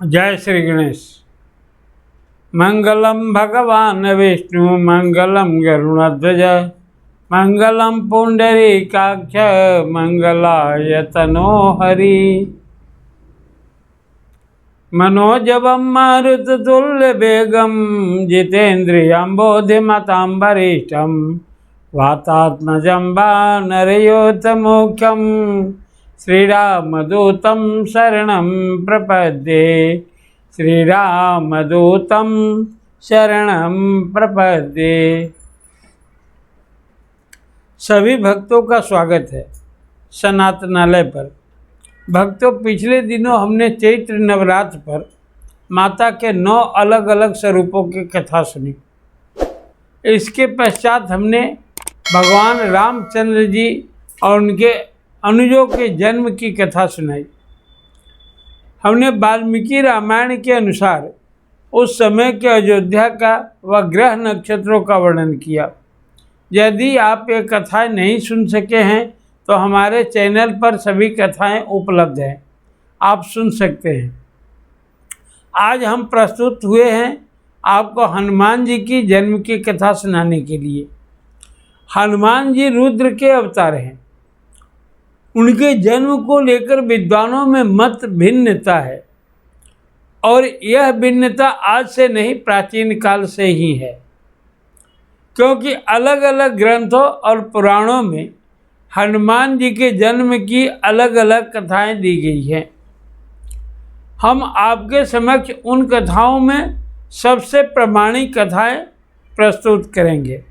जय श्री गणेश। मंगलम भगवान विष्णु मंगलम गरुणध्वज मंगलम पुंडरीकाक्ष मंगलाय तनो हरि। मनोजवम मारुततुल्य वेगम जितेन्द्रियं बोधिमतां वरिष्ठं वातात्मजं वानरयोतमुख्यं श्रीरामदूतं शरणं प्रपद्ये। श्रीरामदूतं शरणं प्रपद्ये। सभी भक्तों का स्वागत है सनातनालय पर। भक्तों, पिछले दिनों हमने चैत्र नवरात्र पर माता के 9 अलग अलग स्वरूपों की कथा सुनी। इसके पश्चात हमने भगवान रामचंद्र जी और उनके अनुजों के जन्म की कथा सुनाई। हमने वाल्मीकि रामायण के अनुसार उस समय के अयोध्या का व ग्रह नक्षत्रों का वर्णन किया। यदि आप ये कथाएं नहीं सुन सके हैं तो हमारे चैनल पर सभी कथाएं उपलब्ध हैं, आप सुन सकते हैं। आज हम प्रस्तुत हुए हैं आपको हनुमान जी की जन्म की कथा सुनाने के लिए। हनुमान जी रुद्र के अवतार हैं। उनके जन्म को लेकर विद्वानों में मत भिन्नता है और यह भिन्नता आज से नहीं, प्राचीन काल से ही है, क्योंकि अलग अलग ग्रंथों और पुराणों में हनुमान जी के जन्म की अलग अलग कथाएं दी गई हैं। हम आपके समक्ष उन कथाओं में सबसे प्रामाणिक कथाएं प्रस्तुत करेंगे।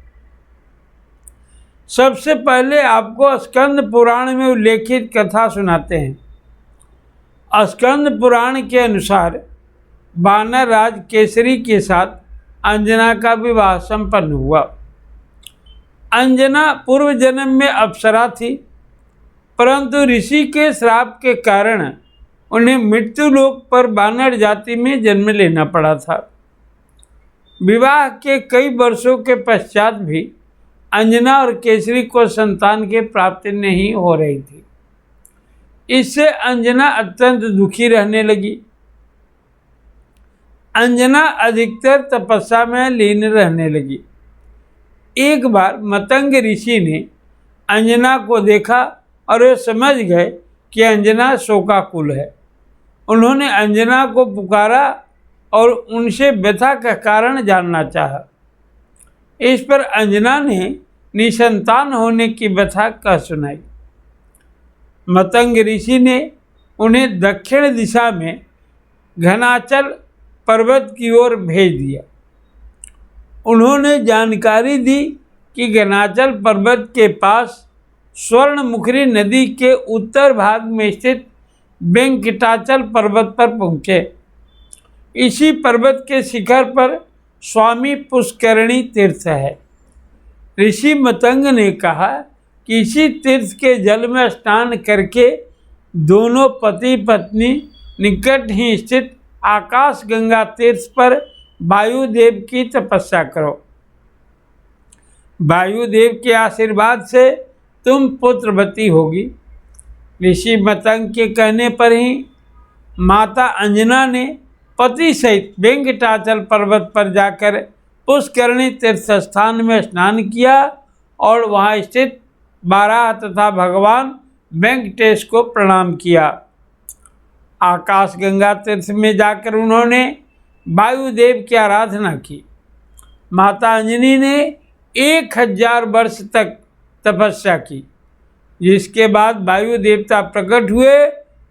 सबसे पहले आपको स्कंद पुराण में उल्लेखित कथा सुनाते हैं। स्कंद पुराण के अनुसार वानर राज केसरी के साथ अंजना का विवाह संपन्न हुआ। अंजना पूर्व जन्म में अप्सरा थी, परंतु ऋषि के श्राप के कारण उन्हें मृत्युलोक पर वानर जाति में जन्म लेना पड़ा था। विवाह के कई वर्षों के पश्चात भी अंजना और केसरी को संतान की प्राप्ति नहीं हो रही थी। इससे अंजना अत्यंत दुखी रहने लगी। अंजना अधिकतर तपस्या में लीन रहने लगी। एक बार मतंग ऋषि ने अंजना को देखा और वे समझ गए कि अंजना शोकाकुल है। उन्होंने अंजना को पुकारा और उनसे व्यथा का कारण जानना चाहा। इस पर अंजना ने निसंतान होने की व्यथा कह सुनाई। मतंग ऋषि ने उन्हें दक्षिण दिशा में घनाचल पर्वत की ओर भेज दिया। उन्होंने जानकारी दी कि घनाचल पर्वत के पास स्वर्णमुखरी नदी के उत्तर भाग में स्थित वेंकटाचल पर्वत पर पहुँचे। इसी पर्वत के शिखर पर स्वामी पुष्करणी तीर्थ है। ऋषि मतंग ने कहा कि इसी तीर्थ के जल में स्नान करके दोनों पति पत्नी निकट ही स्थित आकाश गंगा तीर्थ पर वायुदेव की तपस्या करो। वायुदेव के आशीर्वाद से तुम पुत्रवती होगी। ऋषि मतंग के कहने पर ही माता अंजना ने पति सहित वेंकटाचल पर्वत पर जाकर पुष्करणी तीर्थ स्थान में स्नान किया और वहां स्थित बारह तथा भगवान वेंकटेश को प्रणाम किया। आकाश गंगा तीर्थ में जाकर उन्होंने वायुदेव की आराधना की। माता अंजनी ने 1000 वर्ष तक तपस्या की, जिसके बाद वायु देवता प्रकट हुए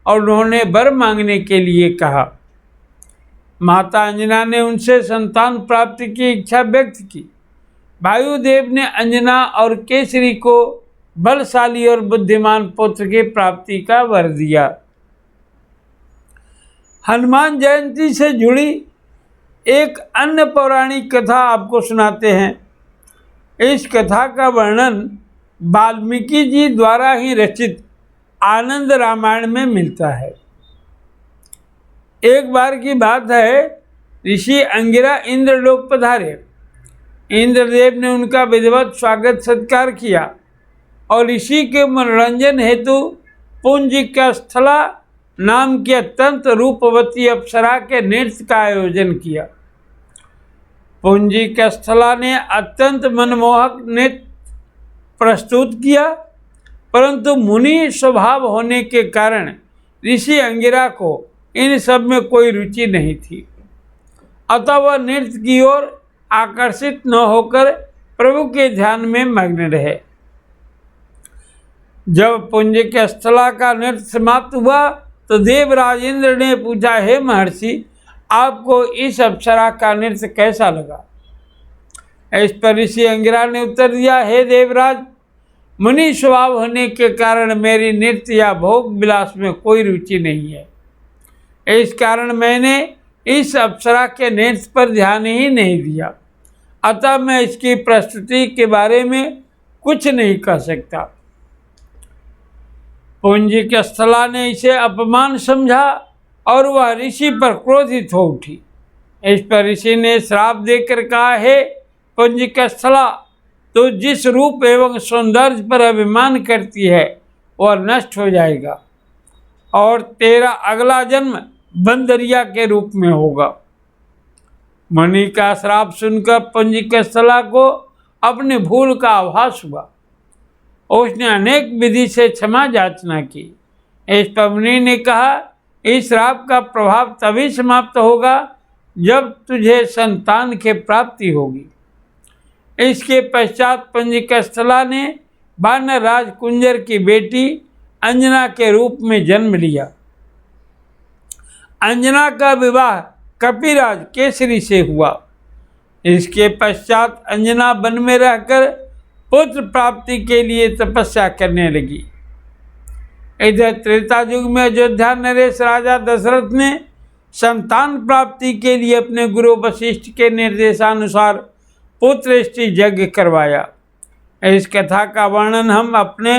और उन्होंने वर मांगने के लिए कहा। माता अंजना ने उनसे संतान प्राप्ति की इच्छा व्यक्त की। वायुदेव ने अंजना और केसरी को बलशाली और बुद्धिमान पुत्र की प्राप्ति का वर दिया। हनुमान जयंती से जुड़ी एक अन्य पौराणिक कथा आपको सुनाते हैं। इस कथा का वर्णन वाल्मीकि जी द्वारा ही रचित आनंद रामायण में मिलता है। एक बार की बात है, ऋषि अंगिरा इंद्रलोक पधारे। इंद्रदेव ने उनका विधिवत स्वागत सत्कार किया और ऋषि के मनोरंजन हेतु पुंज का स्थला नाम की अत्यंत रूपवती अप्सरा के नृत्य का आयोजन किया। पुंजिकस्थला ने अत्यंत मनमोहक नृत्य प्रस्तुत किया, परंतु मुनि स्वभाव होने के कारण ऋषि अंगिरा को इन सब में कोई रुचि नहीं थी। अतः वह नृत्य की ओर आकर्षित न होकर प्रभु के ध्यान में मग्न रहे। जब पुंजिकस्थला का नृत्य समाप्त हुआ तो देवराज इंद्र ने पूछा, हे महर्षि, आपको इस अप्सरा का नृत्य कैसा लगा? इस पर ऋषि अंगिरा ने उत्तर दिया, हे देवराज, मुनि स्वभाव होने के कारण मेरी नृत्य या भोग विलास में कोई रुचि नहीं है। इस कारण मैंने इस अप्सरा के नृत्य पर ध्यान ही नहीं दिया, अतः मैं इसकी प्रस्तुति के बारे में कुछ नहीं कह सकता। पुंजिकस्थला ने इसे अपमान समझा और वह ऋषि पर क्रोधित हो उठी। इस पर ऋषि ने श्राप देकर कहा, हे पुंजिकस्थला, तो जिस रूप एवं सौंदर्य पर अभिमान करती है वह नष्ट हो जाएगा और तेरा अगला जन्म बंदरिया के रूप में होगा। मुनि का श्राप सुनकर पुंजिकस्थला को अपनी भूल का आभास हुआ। उसने अनेक विधि से क्षमा याचना की। इस पर मुनि ने कहा, इस श्राप का प्रभाव तभी समाप्त होगा जब तुझे संतान की प्राप्ति होगी। इसके पश्चात पुंजिकस्थला ने वानर राज कुंजर की बेटी अंजना के रूप में जन्म लिया। अंजना का विवाह कपिराज केसरी से हुआ। इसके पश्चात अंजना वन में रहकर पुत्र प्राप्ति के लिए तपस्या करने लगी। इधर त्रेता युग में अयोध्या नरेश राजा दशरथ ने संतान प्राप्ति के लिए अपने गुरु वशिष्ठ के निर्देशानुसार पुत्रष्टि यज्ञ करवाया। इस कथा का वर्णन हम अपने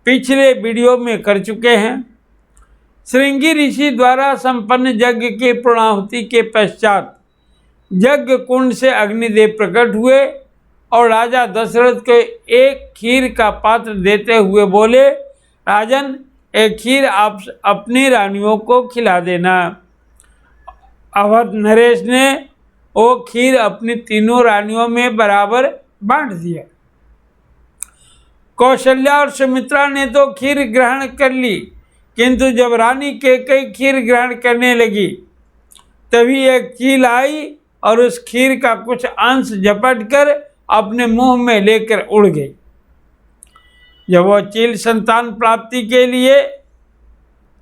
पिछले वीडियो में कर चुके हैं। श्रृंगी ऋषि द्वारा संपन्न यज्ञ की पूर्णाहुति के पश्चात यज्ञ कुंड से अग्निदेव प्रकट हुए और राजा दशरथ को एक खीर का पात्र देते हुए बोले, राजन, एक खीर आप अपनी रानियों को खिला देना। अवध नरेश ने वो खीर अपनी तीनों रानियों में बराबर बांट दिया। कौशल्या और सुमित्रा ने तो खीर ग्रहण कर ली, किंतु जब रानी कैकेयी खीर ग्रहण करने लगी तभी एक चील आई और उस खीर का कुछ अंश झपट कर अपने मुंह में लेकर उड़ गई। जब वह चील संतान प्राप्ति के लिए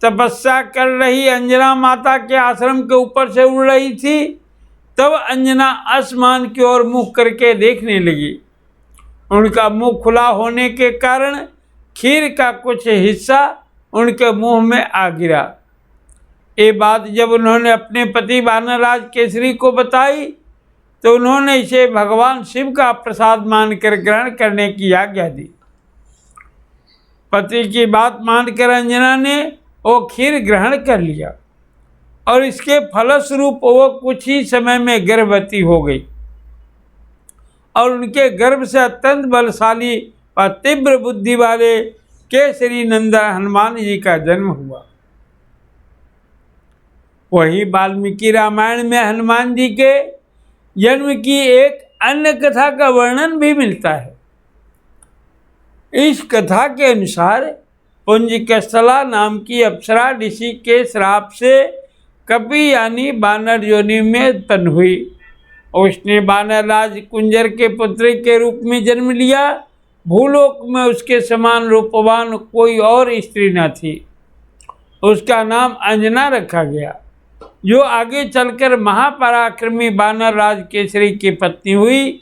तपस्या कर रही अंजना माता के आश्रम के ऊपर से उड़ रही थी, तब अंजना आसमान की ओर मुख करके देखने लगी। उनका मुंह खुला होने के कारण खीर का कुछ हिस्सा उनके मुंह में आ गिरा। ये बात जब उन्होंने अपने पति वानरराज केसरी को बताई तो उन्होंने इसे भगवान शिव का प्रसाद मानकर ग्रहण करने की आज्ञा दी। पति की बात मानकर अंजना ने वो खीर ग्रहण कर लिया और इसके फलस्वरूप वो कुछ ही समय में गर्भवती हो गई और उनके गर्भ से अत्यंत बलशाली और तीव्र बुद्धि वाले केसरी नंदन हनुमान जी का जन्म हुआ। वही वाल्मीकि रामायण में हनुमान जी के जन्म की एक अन्य कथा का वर्णन भी मिलता है। इस कथा के अनुसार पुंजिकस्थला नाम की अप्सरा ऋषि के श्राप से कपि यानी बानर योनि में उत्पन्न हुई। उसने बानर राज कुंजर के पुत्री के रूप में जन्म लिया। भूलोक में उसके समान रूपवान कोई और स्त्री न थी। उसका नाम अंजना रखा गया, जो आगे चलकर महापराक्रमी बानर राज केसरी की पत्नी हुई।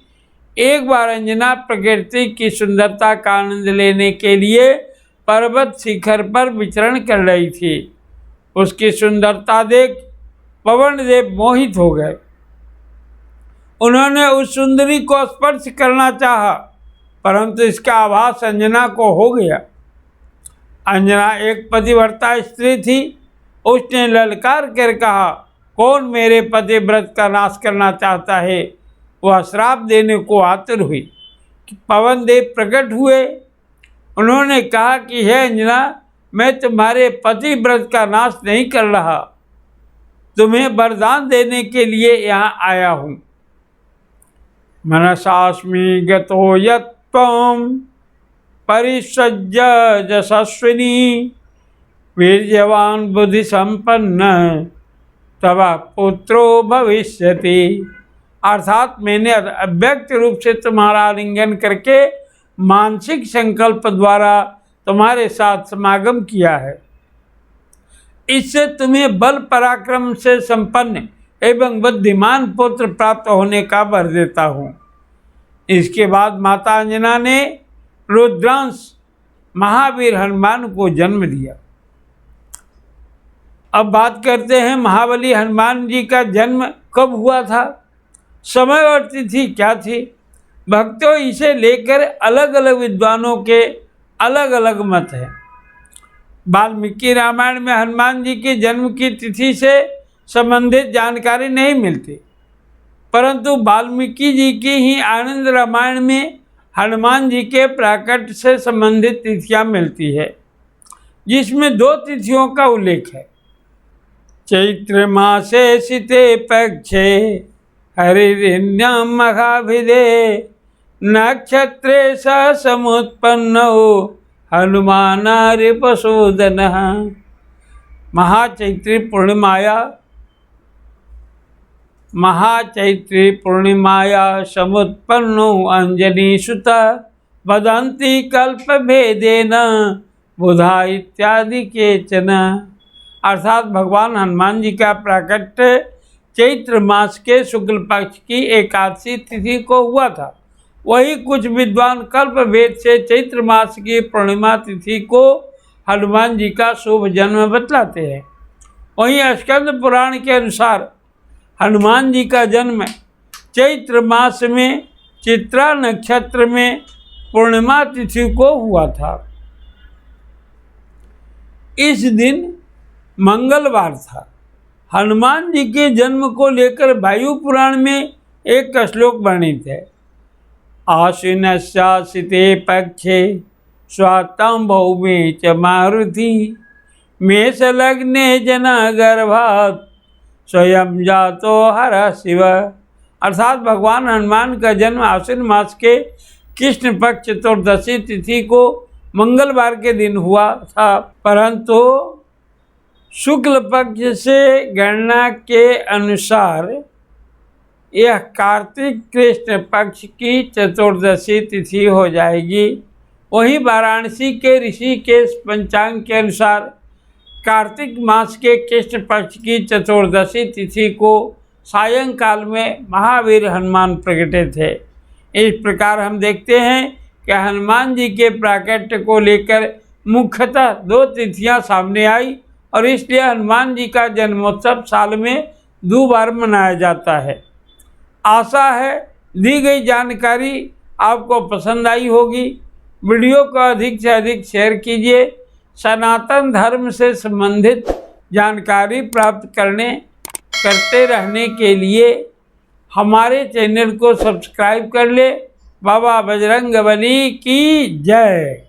एक बार अंजना प्रकृति की सुंदरता का आनंद लेने के लिए पर्वत शिखर पर विचरण कर रही थी। उसकी सुंदरता देख पवन देव मोहित हो गए। उन्होंने उस सुंदरी को स्पर्श करना चाहा, परंतु इसका आभास अंजना को हो गया। अंजना एक पतिव्रता स्त्री थी। उसने ललकार कर कहा, कौन मेरे पतिव्रत का नाश करना चाहता है? वह श्राप देने को आतुर हुई कि पवन देव प्रकट हुए। उन्होंने कहा कि हे अंजना, मैं तुम्हारे पतिव्रत का नाश नहीं कर रहा, तुम्हें वरदान देने के लिए यहाँ आया हूँ। मनसास्मि गतो यत्त्वं परिसज्य यशस्विनी वीर्यवान बुद्धि संपन्न तव पुत्रो भविष्यति। अर्थात मैंने अव्यक्त रूप से तुम्हारा आलिंगन करके मानसिक संकल्प द्वारा तुम्हारे साथ समागम किया है। इससे तुम्हें बल पराक्रम से संपन्न एवं बुद्धिमान पुत्र प्राप्त होने का वर देता हूँ। इसके बाद माता अंजना ने रुद्रांश महावीर हनुमान को जन्म दिया। अब बात करते हैं महाबली हनुमान जी का जन्म कब हुआ था, समय और तिथि क्या थी। भक्तों, इसे लेकर अलग अलग विद्वानों के अलग अलग मत हैं। वाल्मीकि रामायण में हनुमान जी के जन्म की तिथि से संबंधित जानकारी नहीं मिलती, परंतु वाल्मीकि जी की ही आनंद रामायण में हनुमान जी के प्राकट्य से संबंधित तिथियां मिलती है, जिसमें 2 तिथियों का उल्लेख है। चैत्र मासे शीते पक्षे हरिर्याम महाभिदे नक्षत्रे स समुत्पन्नो हनुमानारिपशोदनः। महाचैत्री पूर्णिमाया समुत्पन्नो अंजनीसुत वदन्ति कल्पभेदेन बुधा इत्यादि केचन। अर्थात भगवान हनुमान जी का प्राकट्य चैत्र मास के शुक्ल पक्ष की एकादशी तिथि को हुआ था। वही कुछ विद्वान कल्प भेद से चैत्र मास की पूर्णिमा तिथि को हनुमान जी का शुभ जन्म बतलाते हैं। वहीं स्कंद पुराण के अनुसार हनुमान जी का जन्म चैत्र मास में चित्रा नक्षत्र में पूर्णिमा तिथि को हुआ था। इस दिन मंगलवार था। हनुमान जी के जन्म को लेकर वायु पुराण में एक श्लोक वर्णित है। आश्विनस्यासिते पक्षे स्वातं भौमे च मारुति मेष लग्ने जना गर्भात् स्वयं जातो हर शिव। अर्थात भगवान हनुमान का जन्म आश्विन मास के कृष्ण पक्ष चतुर्दशी तिथि को मंगलवार के दिन हुआ था, परंतु शुक्ल पक्ष से गणना के अनुसार यह कार्तिक कृष्ण पक्ष की चतुर्दशी तिथि हो जाएगी। वहीं वाराणसी के ऋषिकेश पंचांग के अनुसार कार्तिक मास के कृष्ण पक्ष की चतुर्दशी तिथि को सायंकाल में महावीर हनुमान प्रकटे थे। इस प्रकार हम देखते हैं कि हनुमान जी के प्राकट्य को लेकर मुख्यतः 2 तिथियां सामने आई और इसलिए हनुमान जी का जन्मोत्सव साल में 2 बार मनाया जाता है। आशा है दी गई जानकारी आपको पसंद आई होगी। वीडियो को अधिक से अधिक शेयर कीजिए। सनातन धर्म से संबंधित जानकारी प्राप्त करते रहने के लिए हमारे चैनल को सब्सक्राइब कर ले। बाबा बजरंगबली की जय।